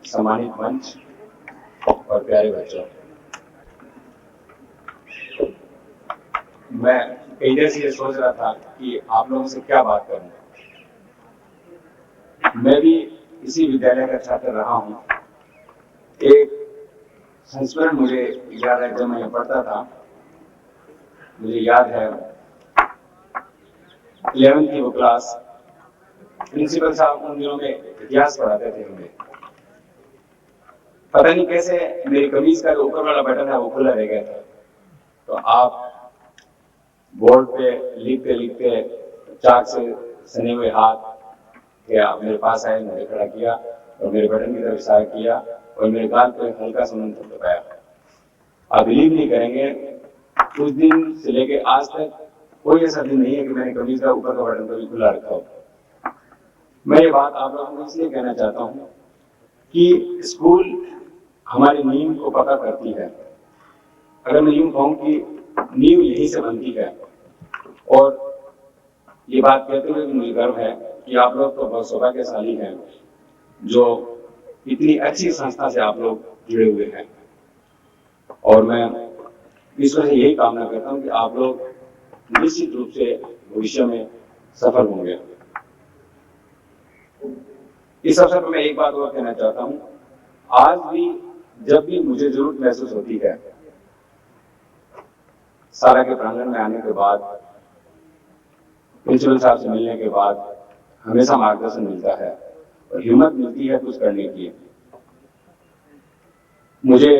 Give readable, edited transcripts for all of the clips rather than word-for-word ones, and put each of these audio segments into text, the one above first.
सम्मानित मंच और प्यारे बच्चों, मैं कई देर से ये सोच रहा था कि आप लोगों से क्या बात करूं। मैं भी इसी विद्यालय का छात्र रहा हूं। एक संस्मरण मुझे याद है, जब मैं पढ़ता था, मुझे याद है 11वीं की वो क्लास, प्रिंसिपल साहब उन दिनों में इतिहास पढ़ाते थे हमें। पता नहीं कैसे मेरी कमीज का जो ऊपर वाला बटन है वो खुला रह गया था, तो आप बोर्ड पे लिखते लिखते चाक से सने हुए हाथ क्या मेरे पास आए, मुझे खड़ा किया और मेरे बटन की तरफ इशारा किया और मेरे गाल पे हल्का सा मंत्र थपथपाया। आप बिलीव नहीं करेंगे, उस दिन से लेके आज तक कोई ऐसा दिन नहीं है कि मैंने कमीज का ऊपर का बटन कभी खुला रखा हो। मैं ये बात आप लोगों को इसलिए कहना चाहता हूँ कि स्कूल हमारी नींव को पता करती है। अगर मैं यूं कहूं कि नींव यहीं से बनती है, और ये बात कहते हुए मुझे गर्व है कि आप लोग तो बहुत सौभाग्यशाली हैं जो इतनी अच्छी संस्था से आप लोग जुड़े हुए हैं, और मैं ईश्वर से यही कामना करता हूं कि आप लोग निश्चित रूप से भविष्य में सफल होंगे। इस अवसर पर मैं एक बात और कहना चाहता हूं, आज भी जब भी मुझे जरूरत महसूस होती है, सारा के प्रांगण में आने के बाद, प्रिंसिपल साहब से मिलने के बाद हमेशा मार्गदर्शन मिलता है और हिम्मत मिलती है कुछ करने की। मुझे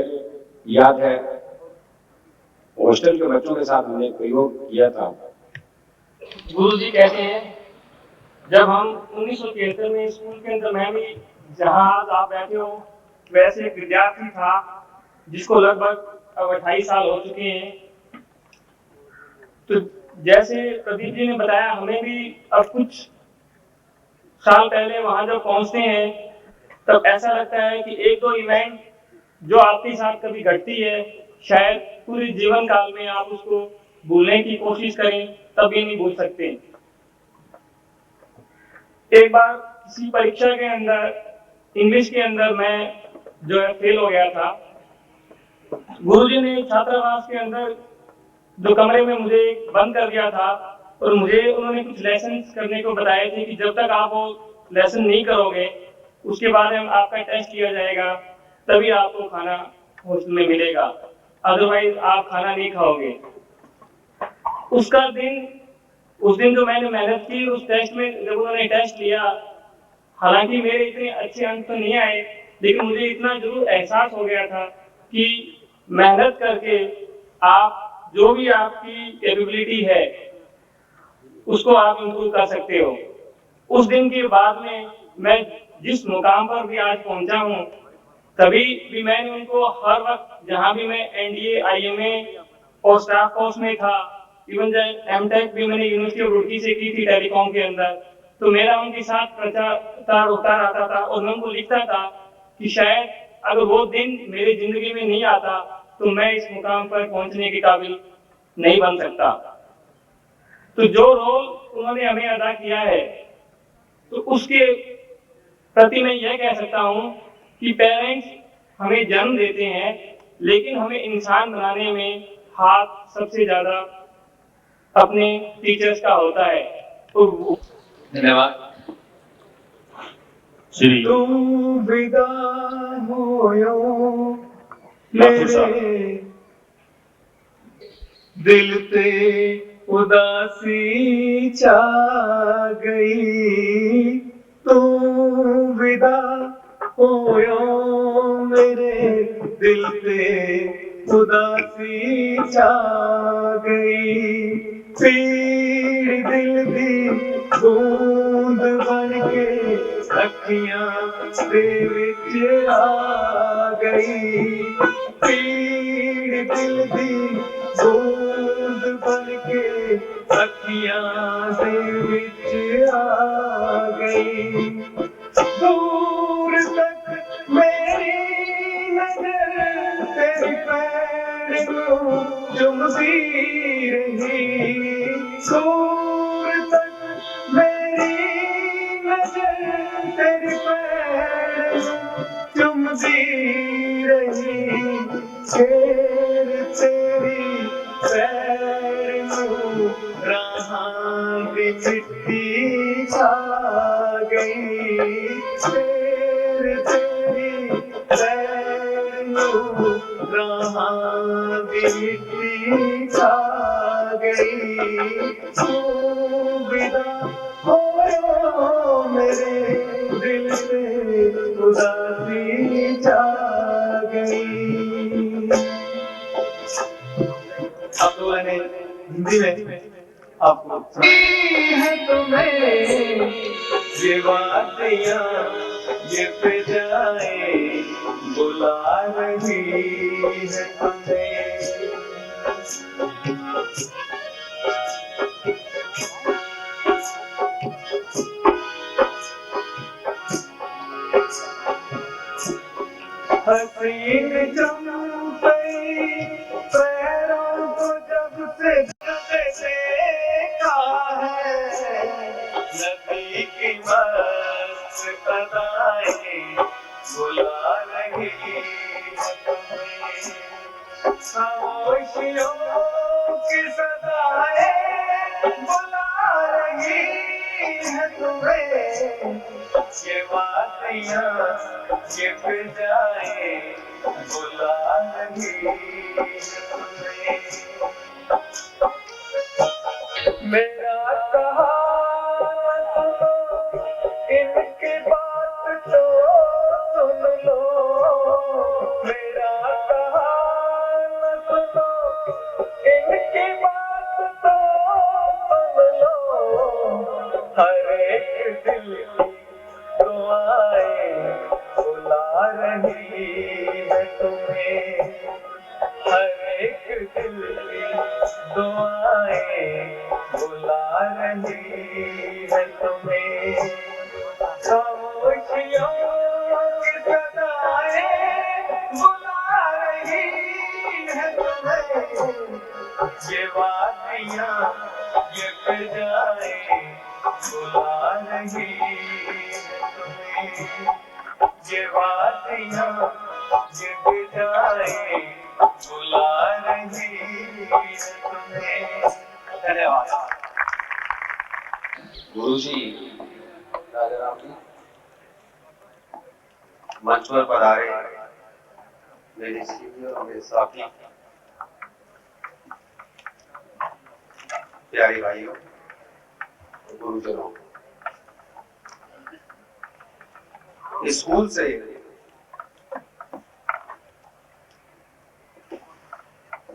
याद है हॉस्टल के बच्चों के साथ हमने प्रयोग किया था। गुरुजी कहते हैं, जब हम 1973 में स्कूल के अंदर, मैं भी जहां आप बैठे हो वैसे एक विद्यार्थी था जिसको लगभग अब 28 साल हो चुके हैं। तो जैसे प्रदीप जी ने बताया, हमें भी अब कुछ साल पहले वहां जब पहुंचते हैं तब ऐसा लगता है कि एक दो इवेंट जो आपके साथ कभी घटती है, शायद पूरे जीवन काल में आप उसको भूलने की कोशिश करें तब भी नहीं भूल सकते। एक बार किसी परीक्षा के अंदर इंग्लिश के अंदर मैं जो है फेल हो गया था। गुरुजी ने छात्रावास के अंदर जो कमरे में मुझे बंद कर दिया था और मुझे उन्होंने कुछ लेसन करने को बताए थे कि जब तक आप वो लेसन नहीं करोगे उसके बाद में आपका टेस्ट किया जाएगा, तभी आपको खाना हॉस्टल में मिलेगा, अदरवाइज आप खाना नहीं खाओगे। उस दिन जो मैंने मेहनत की उस टेस्ट में, जब उन्होंने टेस्ट लिया, हालांकि मेरे इतने अच्छे अंक तो नहीं आए, लेकिन मुझे इतना जरूर एहसास हो गया था कि मेहनत करके आप जो भी आपकी कैपेबिलिटी है उसको आप इंप्रूव कर सकते हो। उस दिन के बाद में मैं जिस मुकाम पर भी आज पहुंचा हूं, तभी भी मैंने उनको हर वक्त, जहां भी मैं एनडीए, आईएमए और स्टाफ कोर्स में था, इवन एमटेक भी मैंने यूनिवर्सिटी ऑफ रुड़की से की थी टेलीकॉम के अंदर, तो मेरा उनके साथ प्रचार होता रहता था और मैं उनको लिखता था कि शायद अगर वो दिन मेरी जिंदगी में नहीं आता तो मैं इस मुकाम पर पहुंचने के काबिल नहीं बन सकता। तो जो रोल उन्होंने हमें अदा किया है, तो उसके प्रति मैं यह कह सकता हूं कि पेरेंट्स हमें जन्म देते हैं, लेकिन हमें इंसान बनाने में हाथ सबसे ज्यादा अपने टीचर्स का होता है। धन्यवाद। श्री तू विदा होयो मेरे दिल पे उदासी छा गई, तू विदा होयो मेरे दिल पे उदासी छा गई, पीड़ दिल दी बूंद बन के अखियां दे विच आ गई, पीड़ दिल दी बूंद बन के अखियां दे विच आ गई, दूर तक मेरी नजर तेरी पैर को चुमती रही, दूर तक मेरी नजर तेरी पैर को दी रही शेर तेरी पैर नू राहां दी मिट्टी छा गई शेर तेरी पैर नू राहां दी मिट्टी छा गई तू विदा होयो मेरे दिल से उदासी छा गई। अब तो मैंने हिंदी में आपको है तुम्हें ये वादियाँ ये फिजाएं बुला रही है तुम्हें। हसीन चंपे पैरों को जब से देखा है नबी की मस्त अदाएं बुला रही है तुम्हें। खामोशियों की सदाएं बुला रही है तुम्हें। ये वादियाँ ये फिजाएं बुला रही है तुम्हें। मेरा कहा इनकी बात तो सुन लो मेरा कहा सुनो इनकी बात तो सुन लो हर एक दिल की दुआएं बुला रही है तुम्हें। हर एक दिल की दुआएं बुला रही है तुम्हें। खामोशियों की सदाएं बुला रही है तुम्हें। ये वादियाँ ये फिजाएं बुला रही है तुम्हें। ये वादियाँ ये फिजाएं बुला रही है तुम्हें। धन्यवाद। गुरुजी राजा राम जी मंच पर पधारे मेरे सीनियर और मेरे साथी प्यारे भाइयों गुरुजनों, स्कूल से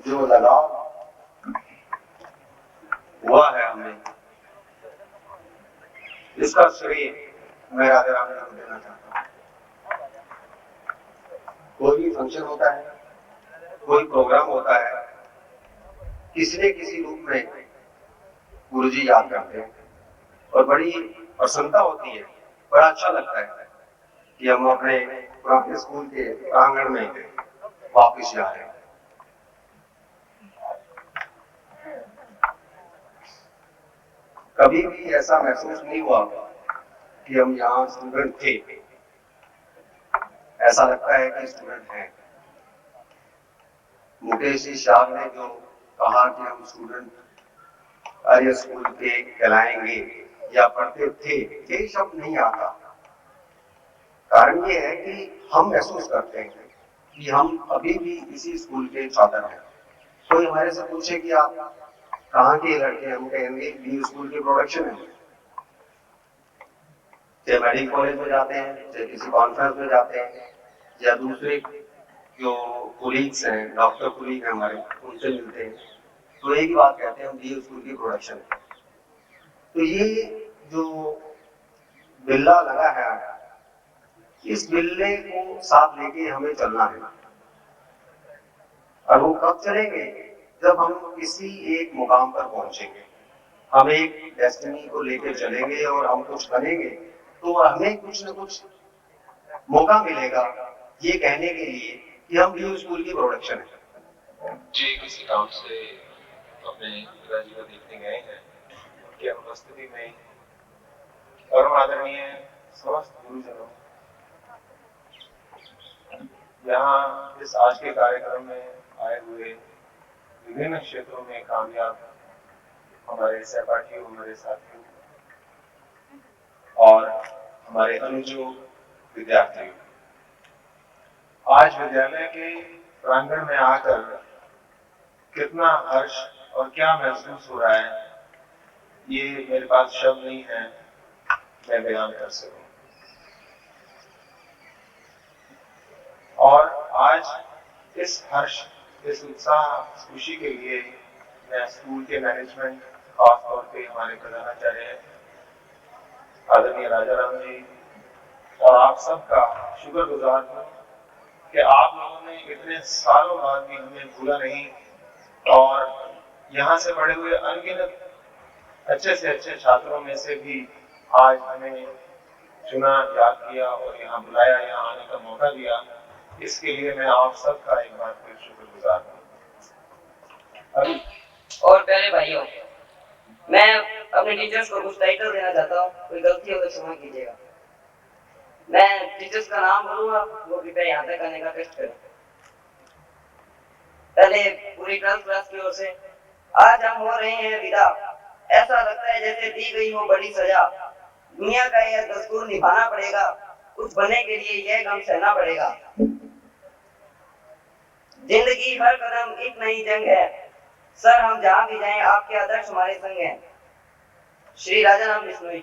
जो लगाव हुआ है हमें इसका श्रेय मैं राजा राम जी को देना चाहता हूँ। कोई भी फंक्शन होता है, कोई प्रोग्राम होता है, किसी न किसी रूप में गुरुजी याद करते हैं और बड़ी प्रसन्नता होती है, बड़ा अच्छा लगता है कि हम अपने पुराने स्कूल के प्रांगण में वापिस जा रहे हैं। कभी भी ऐसा महसूस नहीं हुआ कि हम यहाँ स्टूडेंट थे, ऐसा लगता है कि स्टूडेंट हैं। मुकेश जी शाह ने जो कहा कि हम स्टूडेंट आर्य स्कूल के कहलाएंगे या पढ़ते थे, ये शब्द नहीं आता। कारण ये है कि हम महसूस करते हैं कि हम अभी भी इसी स्कूल के छात्र हैं। कोई हमारे से पूछे कि आप कहाँ के लड़के हैं, हम कहेंगे बी स्कूल के प्रोडक्शन है। चाहे मेडिकल कॉलेज में जाते हैं, चाहे किसी कॉन्फ्रेंस में जाते हैं, या दूसरे जो कोलीग्स हैं, डॉक्टर कोलीग हैं हमारे, उनसे मिलते हैं, तो एक ही बात कहते हैं, हम बी स्कूल की प्रोडक्शन है। तो ये जो बिल्ला लगा है, इस बिल्ले को साथ लेके हमें चलना है। और वो कब चलेंगे? जब हम किसी एक मुकाम पर पहुंचेंगे, हम एक डेस्टिनी को लेकर चलेंगे और हम कुछ बनेंगे, तो हमें कुछ न कुछ मौका मिलेगा ये कहने के लिए कि हम बी स्कूल की प्रोडक्शन है। जी किसी काम से अपने पिताजी को देखने गए हैं, उनकी अनुपस्थिति में परम आदरणीय समस्त गुरुजनों, यहाँ इस आज के कार्यक्रम में आए हुए विभिन्न क्षेत्रों में कामयाब हमारे सहपाठियों, हमारे साथियों और हमारे अनुजों विद्यार्थियों, आज विद्यालय के प्रांगण में आकर कितना हर्ष और क्या महसूस हो रहा है, ये मेरे पास शब्द नहीं है मैं बयान कर सकूं। और आज इस हर्ष, इस उत्साह, खुशी के लिए मैं स्कूल के मैनेजमेंट, खासतौर पे हमारे प्रधानाचार्य आदरणीय राजा राम जी और आप सबका शुक्रगुजार हूँ कि आप लोगों ने इतने सालों बाद भी हमें भूला नहीं और यहाँ से पढ़े हुए अनगिनत अच्छे से अच्छे छात्रों में से भी आज हमें चुना, याद किया और यहाँ बुलाया, यहाँ आने का मौका दिया। इसके लिए मैं आप सबका एक बार फिर शुक्रगुजार हूँ। अभी और प्यारे भाइयों, मैं अपने टीचर्स को कुछ टाइटल देना चाहता हूँ, कोई गलती हो तो क्षमा कीजिएगा। मैं टीचर्स का नाम बोलूंगा, वो कृपया यहाँ तक आने का कष्ट करें। पहले पूरी क्लास की ओर से आज हम हो रहे हैं विदा। ऐसा लगता है जैसे दी गई हो बड़ी सजा। दुनिया का यह दस्तूर निभाना पड़ेगा, कुछ बनने के लिए यह गम सहना पड़ेगा। जिंदगी हर कदम एक नई जंग है, सर हम जहां भी जाएं आपके आदर्श हमारे संग हैं। श्री राजा राम बिश्नोई।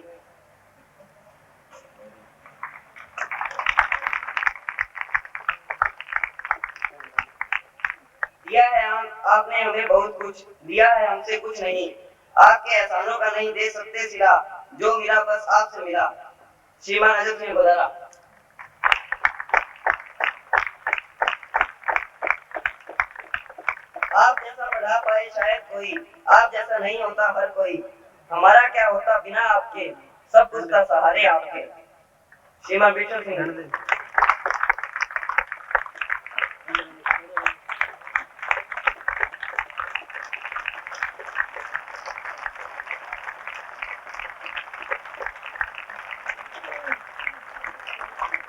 दिया है आपने हमें बहुत कुछ, दिया है हमसे कुछ नहीं। आपके एहसानों का नहीं दे सकते सिला, जो मिला बस आपसे मिला। श्रीमान अजब सिंह बदारा। आप जैसा बढ़ा पाए शायद कोई, आप जैसा नहीं होता हर कोई। हमारा क्या होता बिना आपके, सब कुछ का सहारे आपके। श्रीमान विठल सिंह।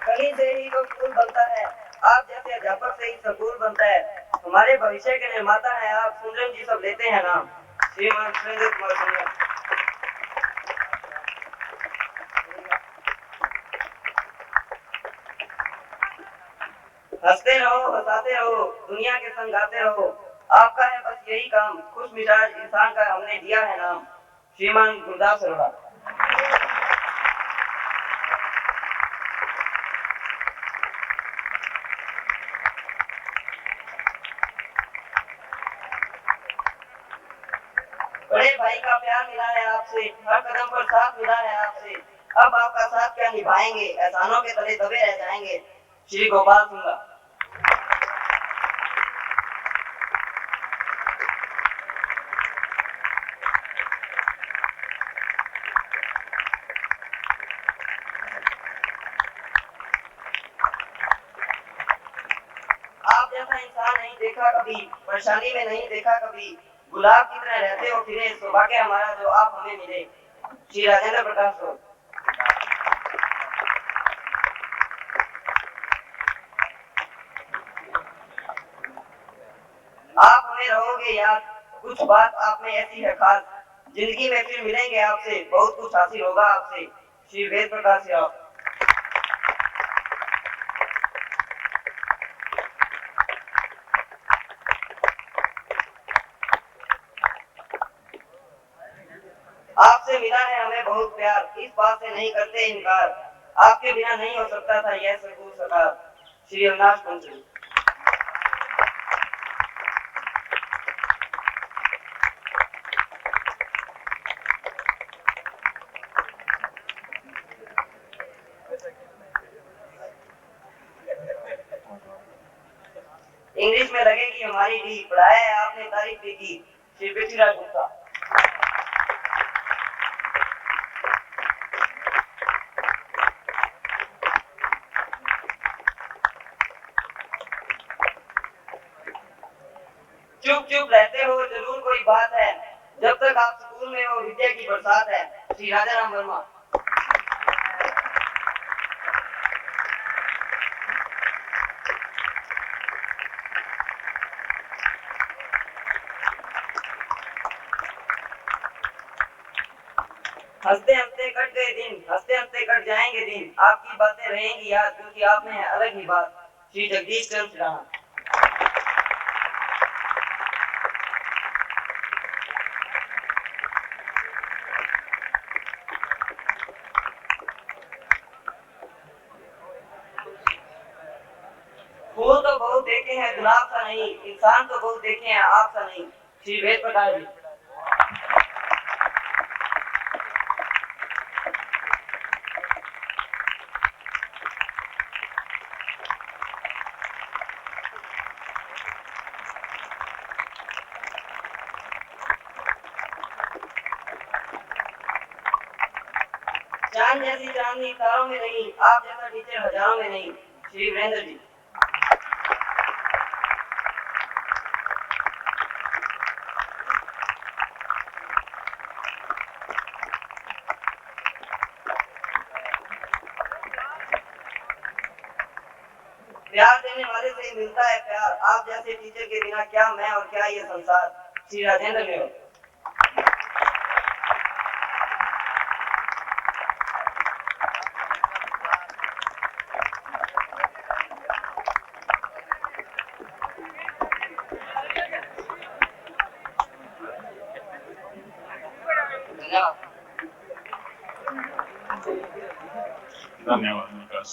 कहीं से ही तो फूल बनता है, आप जैसे अध्यापक से ही स्कूल बनता है। हमारे भविष्य के निर्माता है आप, सुंदरम जी सब लेते हैं नाम। श्रीमान सुरेंद्र कुमार सुंदर। हंसते रहो, हंसाते रहो, दुनिया के संग गाते रहो। आपका है बस यही काम, खुश मिजाज इंसान का हमने दिया है नाम। श्रीमान गुरदास अरोड़ा। बड़े भाई का प्यार मिला है आपसे, हर कदम पर साथ मिला है आपसे। अब आपका साथ क्या निभाएंगे, एहसानों के तले दबे रह जाएंगे। श्री गोपाल सिंह। आप जैसा इंसान नहीं देखा कभी, परेशानी में नहीं देखा कभी। गुलाब की तरह रहते हो फिरे, सौभाग्य हमारा जो आप हमें मिले। श्री राजेंद्र प्रकाश राव। आप हमें रहोगे याद, कुछ बात आप में ऐसी है खास। जिंदगी में फिर मिलेंगे आपसे, बहुत कुछ हासिल होगा आपसे। श्री वेद प्रकाश राव। आपसे मिला है हमें बहुत प्यार, इस बात से नहीं करते इनकार। आपके बिना नहीं हो सकता था यह स्कूल सरकार। श्री अविनाश पंचल। इंग्लिश में लगेगी हमारी डी, पढ़ाया है आपने तारीफ भी की। श्री पृथ्वीराज गुप्ता। चुप चुप रहते हो जरूर कोई बात है, जब तक आप स्कूल में हो विद्या की बरसात है। श्री राजा राम वर्मा। हंसते हंसते कट गए दिन, हंसते हंसते कट जाएंगे दिन, आपकी बातें रहेंगी याद क्योंकि आप में है अलग ही बात। श्री जगदीश चंद्र राणा। फूल तो बहुत देखे हैं गुलाब सा नहीं, इंसान तो बहुत देखे हैं आप सा नहीं। श्री वेद प्रकाश जी। चांद जैसी चांदनी तारों में नहीं, आप जैसा टीचर हजारों में नहीं। श्री वीरेंद्र जी। प्यार देने वाले से ही मिलता है प्यार, आप जैसे टीचर के बिना क्या मैं और क्या ये संसार। श्री राजेंद्र जी। धन्यवाद विकास।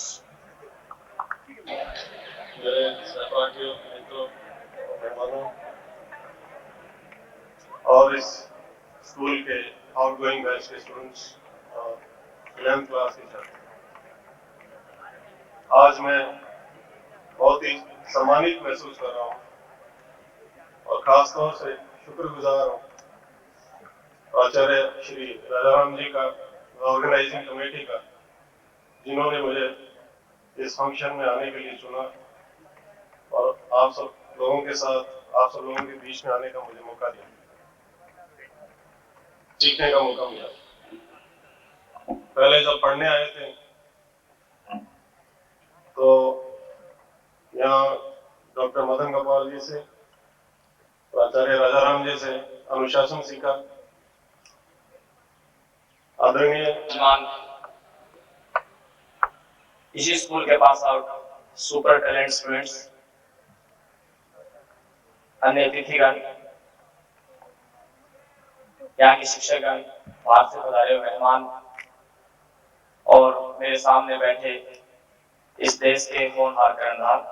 मेरे सहपाठियों, मित्रों, मेहमानों और इस स्कूल के आउटगोइंग बैच के स्टूडेंट्स और 11th क्लास के छात्र, आज मैं बहुत ही सम्मानित महसूस कर रहा हूँ और खासतौर से शुक्रगुजार हूँ आचार्य श्री राजाराम जी का, ऑर्गेनाइजिंग कमेटी का, जिन्होंने मुझे इस फंक्शन में आने के लिए चुना और आप सब लोगों के साथ, आप सब लोगों के बीच में आने का मुझे मौका दिया, सीखने का मौका मिला। पहले जब पढ़ने आए थे तो यहाँ डॉक्टर मदन कपाल जी से, आचार्य राजाराम जी से अनुशासन सीखा। आदरणीय इसी स्कूल के pass out super talent students, अन्य अतिथिगण, यहाँ के शिक्षकगण, बाहर से पधारे हुए मेहमान और मेरे सामने बैठे इस देश के होनहार कर्णधार,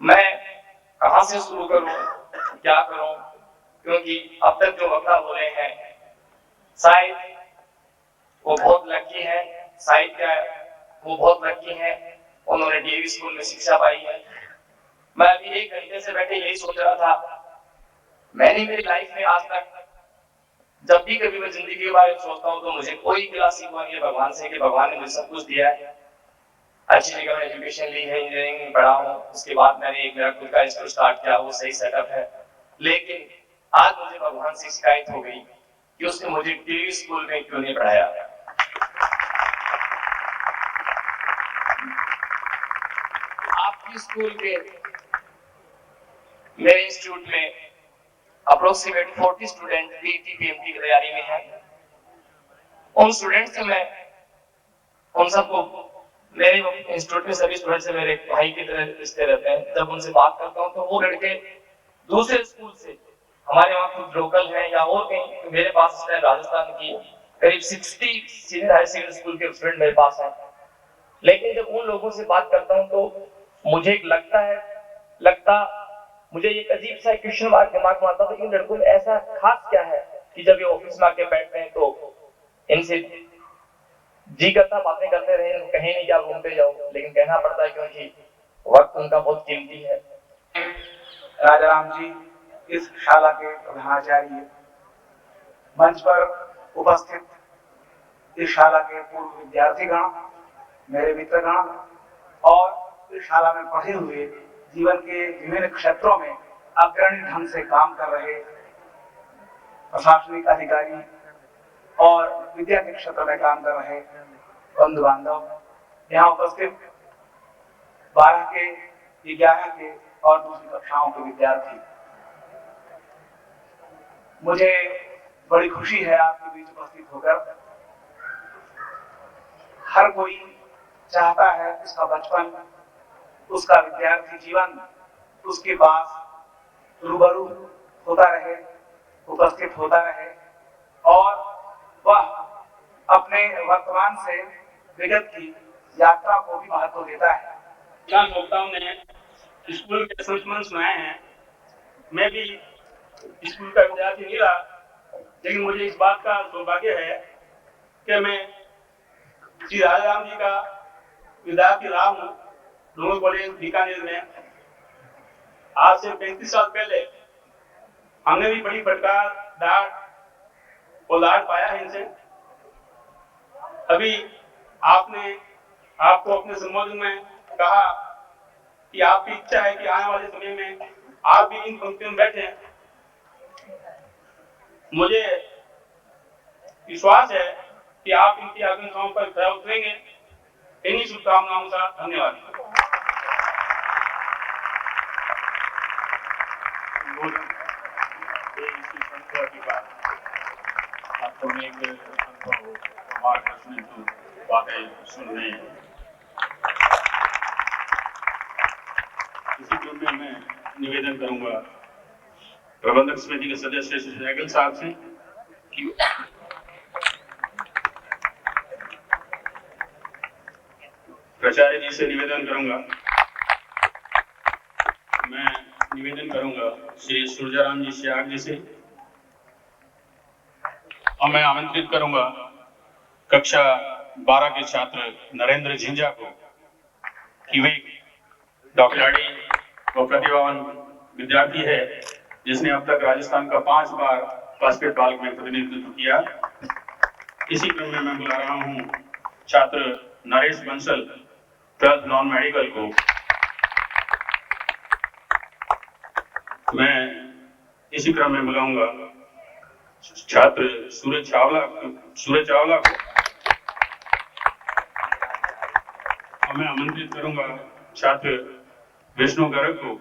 मैं कहां से शुरू करूं, क्या करूं, क्योंकि अब तक जो वक्ता बोले हैं शायद वो बहुत लकी है, शायद क्या वो बहुत लकी है, उन्होंने डीएवी स्कूल में शिक्षा पाई है। मैं अभी 1 घंटे से बैठे यही सोच रहा था, मैंने मेरी लाइफ में आज तक जब भी कभी मैं जिंदगी के बारे में सोचता हूँ तो मुझे कोई गिला सीखवा नहीं है भगवान से कि भगवान ने मुझे सब कुछ दिया है, अच्छी जगह में एजुकेशन ली है, इंजीनियरिंग में पढ़ा हूँ, उसके बाद मैंने एक मेरा खुद का इंस्टीट्यूट स्टार्ट किया, वो सही सेटअप है। लेकिन आज मुझे भगवान से शिकायत हो गई कि उसने मुझे डीएवी स्कूल में क्यों नहीं पढ़ाया। आपकी स्कूल के मेरे इंस्टीट्यूट में अप्रोक्सीमेट 40 स्टूडेंट पीटी पीएमटी की तैयारी में हैं। उन स्टूडेंट से मैं उन सबको, मेरे इंस्टीट्यूट में सभी स्टूडेंट से मेरे भाई की तरह रिश्ते रहते हैं। जब उनसे बात करता हूँ तो वो लड़के दूसरे स्कूल से, हमारे वहाँ कुछ लोकल हैं या और कहीं, तो मेरे पास इस टाइम राजस्थान की करीब 60 सीनियर हाई सेकेंडरी स्कूल के स्टूडेंट मेरे पास हैं। लेकिन जब उन लोगों से बात करता हूँ तो मुझे मुझे एक अजीब सा क्वेश्चन मार्क दिमाग में आता है, इन लड़कों में ऐसा खास क्या है कि जब ये ऑफिस में आके बैठते हैं तो इनसे जी करता बातें करते रहे, कहीं नहीं क्या घूमते जाओ, लेकिन कहना पड़ता है क्योंकि वक्त उनका बहुत कीमती है। राजाराम जी इस शाला के प्रधानाचार्य, मंच पर उपस्थित इस शाला के पूर्व विद्यार्थीगण, मेरे मित्रगण और इस शाला में पढ़े हुए जीवन के विभिन्न क्षेत्रों में अग्रणी ढंग से काम कर रहे प्रशासनिक अधिकारी और विद्या के क्षेत्र में काम कर रहे बंधु बांधव, यहाँ उपस्थित 12 के, 11 के और दूसरी कक्षाओं के विद्यार्थी, मुझे बड़ी खुशी है आपके बीच उपस्थित होकर। हर कोई चाहता है उसका बचपन, उसका विद्यार्थी जीवन उसके पास रूबरू होता रहे, उपस्थित होता रहे और वह अपने वर्तमान से विगत की यात्रा को भी महत्व देता है। अधिकांश वक्ताओं ने स्कूल के संस्मरण सुनाए हैं। मैं भी स्कूल का विद्यार्थी नहीं रहा, लेकिन मुझे इस बात का सौभाग्य है कि मैं श्री राजाराम जी का विद्यार्थी रहा हूँ। डूंगर कॉलेज बीकानेर में आज से 35 साल पहले हमने भी बड़ी फटकार, डांट और लाड पाया है इनसे। अभी आपको अपने संबोधन में कहा कि आपकी इच्छा है कि आने वाले समय में आप भी इन पंक्तियों में बैठे। मुझे विश्वास है कि आप इनकी आकांक्षाओं पर खरा उतरेंगे। इन्हीं शुभकामनाओं का धन्यवाद। आपको एक अनुभव मार्गदर्शन हेतु बातें सुन रहे हैं। इसी क्रम में मैं निवेदन करूंगा प्रबंधक समिति के सदस्य श्री सहगल साहब से कि प्राचार्य जी से निवेदन करूंगा, मैं निवेदन करूंगा श्री सूर्याराम जी श्याग जी से, और मैं आमंत्रित करूंगा कक्षा 12 के छात्र नरेंद्र झिंझा को कि वे डॉक्टरी व प्रतिभावान विद्यार्थी है जिसने अब तक राजस्थान का 5 बार बास्केटबॉल में प्रतिनिधित्व किया। इसी क्रम में मैं बुला रहा हूं छात्र Naresh Bansal 12th non medical को। मैं इसी क्रम में बुलाऊंगा छात्र सूरज चावला को, और मैं आमंत्रित करूंगा छात्र विष्णु गर्ग को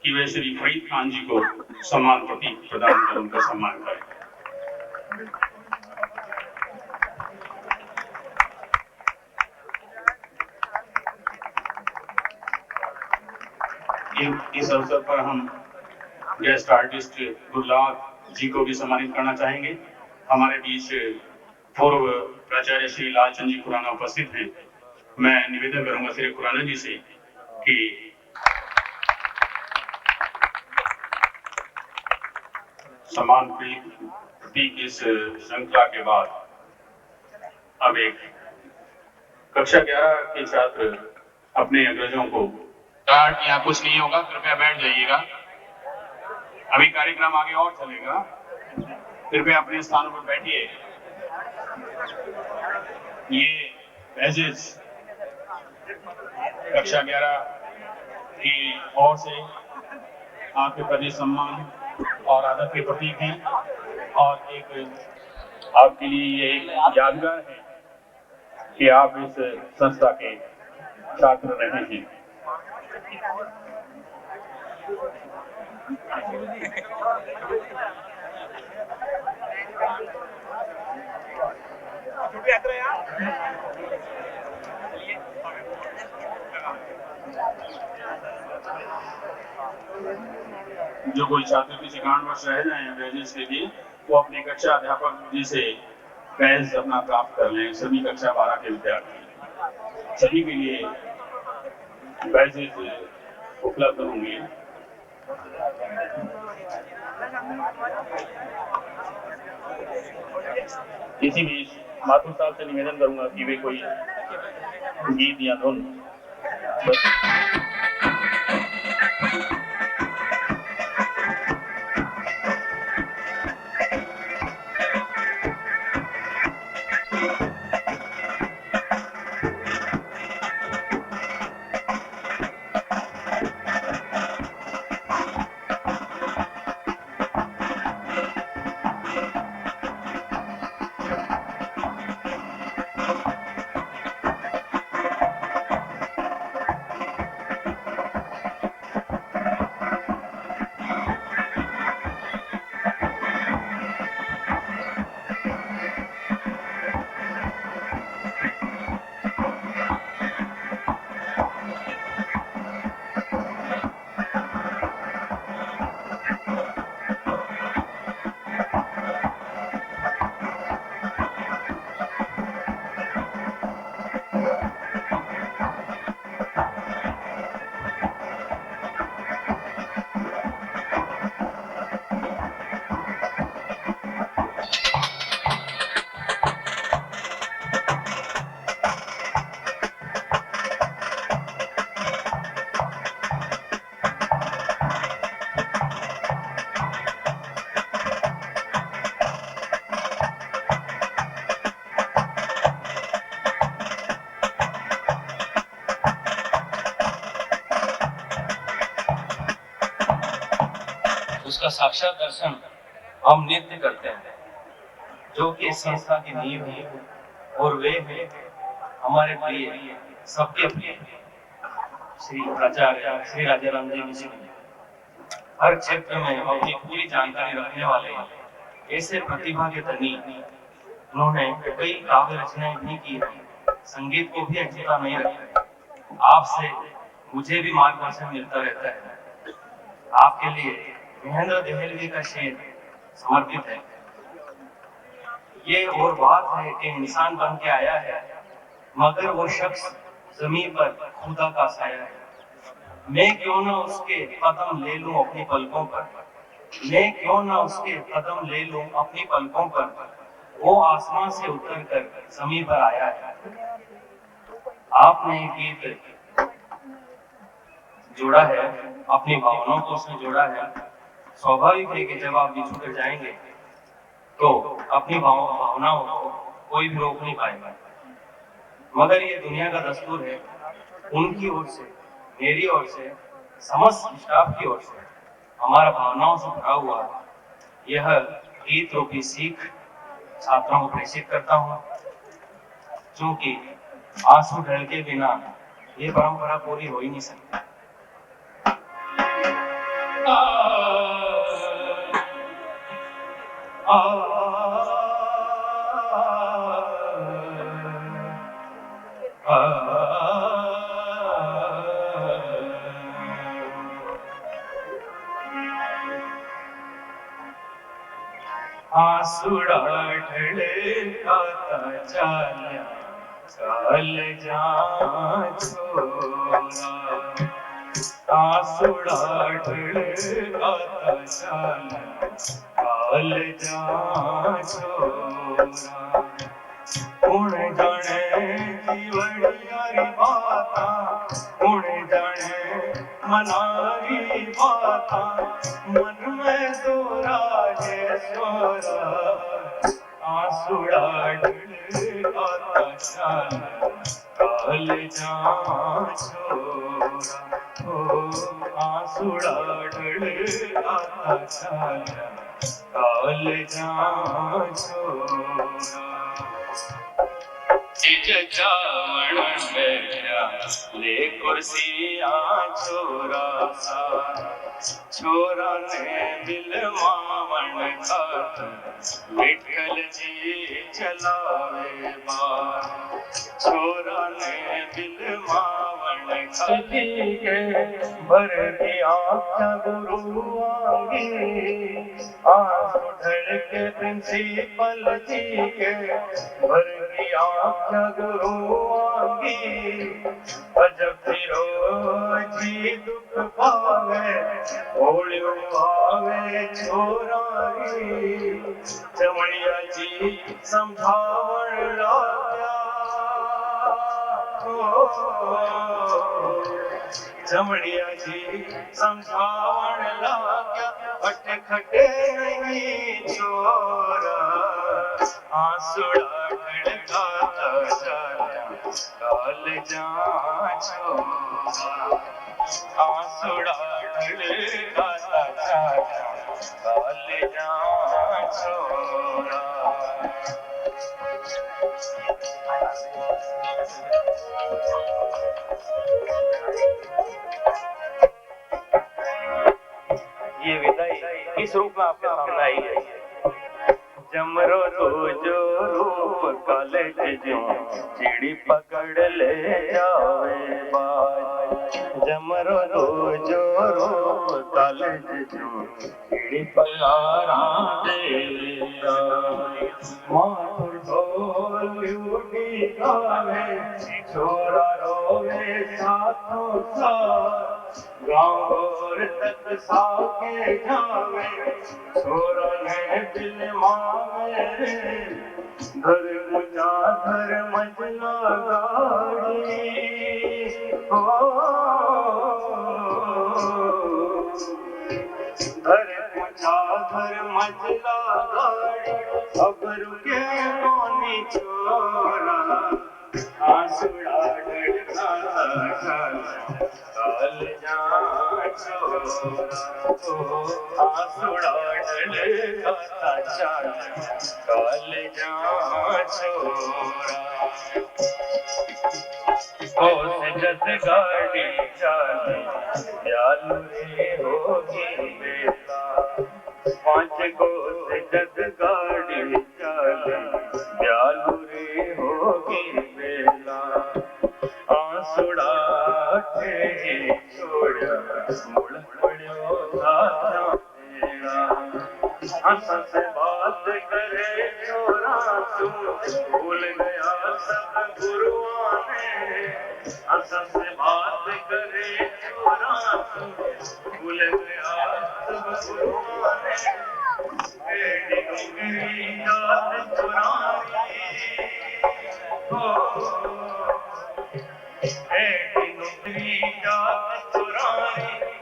कि वे श्री फरीद खान जी को सम्मान प्रतीक प्रदान कर उनका सम्मान करें। इस अवसर पर हम गेस्ट आर्टिस्ट गुरलाल जी को भी सम्मानित करना चाहेंगे। हमारे बीच पूर्व प्राचार्य श्री लालचंद जी खुराना उपस्थित हैं। मैं निवेदन करूंगा श्री खुराना जी से कि सम्मान प्रतीक इस श्रृंखला के बाद अब एक कक्षा 11 के छात्र अपने अग्रजों को यहाँ कुछ नहीं होगा, कृपया बैठ जाइएगा। अभी कार्यक्रम आगे और चलेगा, कृपया अपने स्थानों पर बैठिए। ये बैजेस कक्षा 11 की ओर से आपके प्रति सम्मान और आदर के प्रतीक हैं और एक आपके लिए ये एक यादगार है कि आप इस संस्था के छात्र रहे हैं। जो कोई छात्र किसी कारणवश रह जाए बैजेस के लिए, वो अपने कक्षा अध्यापक जी से बैज अपना प्राप्त कर लें। सभी कक्षा 12 के विद्यार्थी सभी के लिए बैजेस उपलब्ध होंगे। इसी बीच माथुर साहब से निवेदन करूंगा कि वे कोई गीत या धुन उसका साक्षात दर्शन हम नित्य करते हैं, जो कि इस संस्था की नींव है और वे हैं हमारे प्रिय, सबके प्रिय श्री प्राचार्य श्री राजाराम जी मिश्र। हर क्षेत्र में अपनी पूरी जानकारी रखने वाले ऐसे प्रतिभा के धनी। उन्होंने कई काव्य रचनाएं भी की हैं, संगीत को भी अछूता नहीं रखा है। आपसे मुझे भी मार्गदर्शन मिलता रहता है। आपके लिए महेंद्र देहलवी का शेर समर्पित है। ये और बात है कि इंसान बन के आया है, मगर वो शख्स जमीन पर खुदा का साया है। मैं क्यों ना उसके कदम ले लूं अपनी पलकों पर, मैं क्यों ना उसके कदम ले लूं अपनी पलकों पर। वो आसमान से उतर कर जमीन पर आया है। आपने गीत जोड़ा है, अपनी भावनाओं को उसमें जोड़ा है। स्वाभाविक है कि जब आप बिछुड़ कर जाएंगे तो अपनी भावनाओं को कोई भी रोक नहीं पाएगा, मगर ये दुनिया का दस्तूर है। उनकी ओर से, मेरी ओर से, समस्त स्टाफ की ओर से हमारा भावनाओं से भरा हुआ यह गीत रूपी सीख छात्रों को प्रेषित करता हूँ, क्योंकि आंसू ढल के बिना ये परंपरा पूरी हो ही नहीं सकती। आंसुड़ा ढड़काता चाल्या चाल जा छोरा, आंसुड़ा ढड़काता चाल्या चाल जा छोरा। हुण जाने जीवड़ियारी बाता, हुण जाने मनारी बाता, मन में दोराहे सोरा। आंसुड़ा ढड़काता चाल्या काल जा छोरा, ओ आंसुड़ा ढड़काता चाल्या काल जा छोरा। चावण बैठा ले कुर्सियां छोरा सा, छोरा ने दिल मावण खात विठल जी चलावे बार। छोरा ने दिल मावण खात के भर दिया गुरु आंगी। आंसू ढल के प्रिंसिपल जी के भर दिया गुरु आंगी। अजब जी दुख पावे ओलियो आवे छोराई। चमड़िया जी समझावण लाग्या, चमड़िया जी समझावण लाग्या, अट खटे नहीं छोरा। आंसुड़ा ढड़काता चाल्या काल जा छोरा, आंसुड़ा ढड़काता चाल्या काल जा छोरा। ये विदाई किस रूप में आपके सामने आई है? जमरो तो जो रूप कॉलेज जो चिड़ी पकड़ ले जावे बाज। जमरो तो जो रूप कॉलेज जो चिड़ी पकारा दे माथुर ढोल उठी गावे, छोरा रोवे साथों साथ। गाँव गोर तक साके जावे, छोरा ने दिल मावे। घर मुझा घर मजला गाड़ी, घर मुझा घर मजला गाड़ी। अब रुके कौनी छोरा, आंसुड़ा ढड़काता चाल्या काल जा छोरा। आंसुड़ा ढलकाता चाल काल जा छोरा कोस जत गाड़ी चाल दयालु रे होगी बेला पांच कोस जत गाड़ी चाल दयालु रे होगी बेला आंसुड़ा के छोड़ा मुड़ पड़ो था तेरा हंस से बात करे छोरा तू भूल गया सब गुरुआ ने हंस से बात करे छोरा तू भूल गया सब गुरुआ ने तेरी डूंगरी याद पुरानी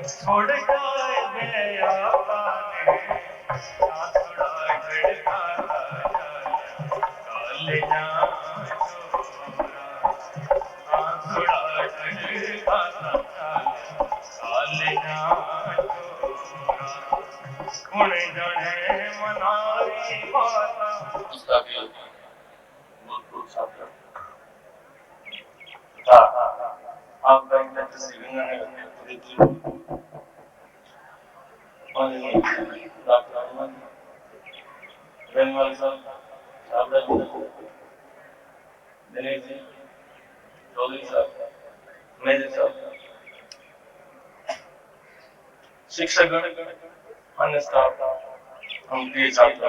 छोड़ जाए गया पाने आंसुड़ा ढलकाता काले जा छोरा आंसुड़ा ढलकाता काले जा छोरा कौन जाने मनारी बाता उसका भी बहुत छात्र था आप बैंक में रिसीविंग आने लगे डॉक्टर अहमद बेनवाल साहब शारदा जी दिनेश जी चौधरी साहब मेजर साहब शिक्षकगण अन्य स्टाफ हम प्रिय छात्र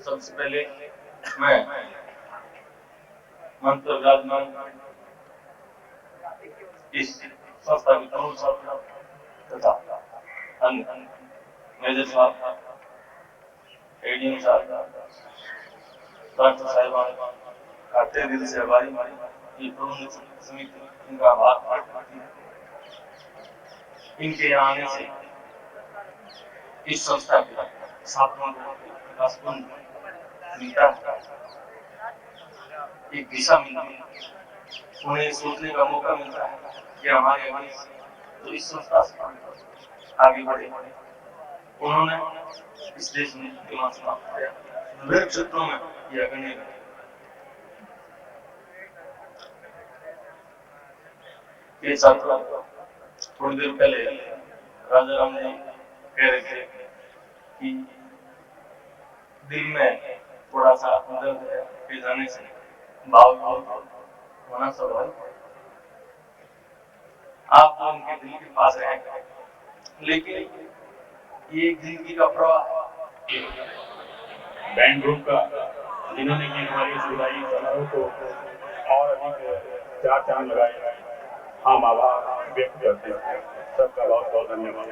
सबसे पहले मैं मंत्र विराजमान इस संस्था के प्रमुख छात्र तथा अन्य मेजर साहब एडीएम साहब डॉक्टर साहिबान का तहे दिल से आभारी ये प्रबंधक समिति इनका आभार प्रकट करती है। इनके यहाँ आने से इस संस्था के छात्रों को विकासपूर्ण मिलता है, एक दिशा मिलती है, उन्हें सोचने का मौका मिलता है कि हमारे अभी तो इस संस्था से आगे बढ़े। उन्होंने इस देश में दिमाग समाप्त किया, विभिन्न क्षेत्रों में यह अग्रणी रहे। ये छात्र थोड़ी देर पहले राजा राम जी कह रहे थे कि दिल में थोड़ा सा दर्द है के जाने से भाव होना स्वाभाविक है। आप तो उनके दिल के पास रहेंगे, लेकिन ये एक जिंदगी का प्रवाह है। बैंड ग्रुप का जिन्होंने की हमारी इस विदाई समारोह को और अधिक चार चांद लगाए, हम आभार व्यक्त करते हैं। सबका बहुत बहुत धन्यवाद।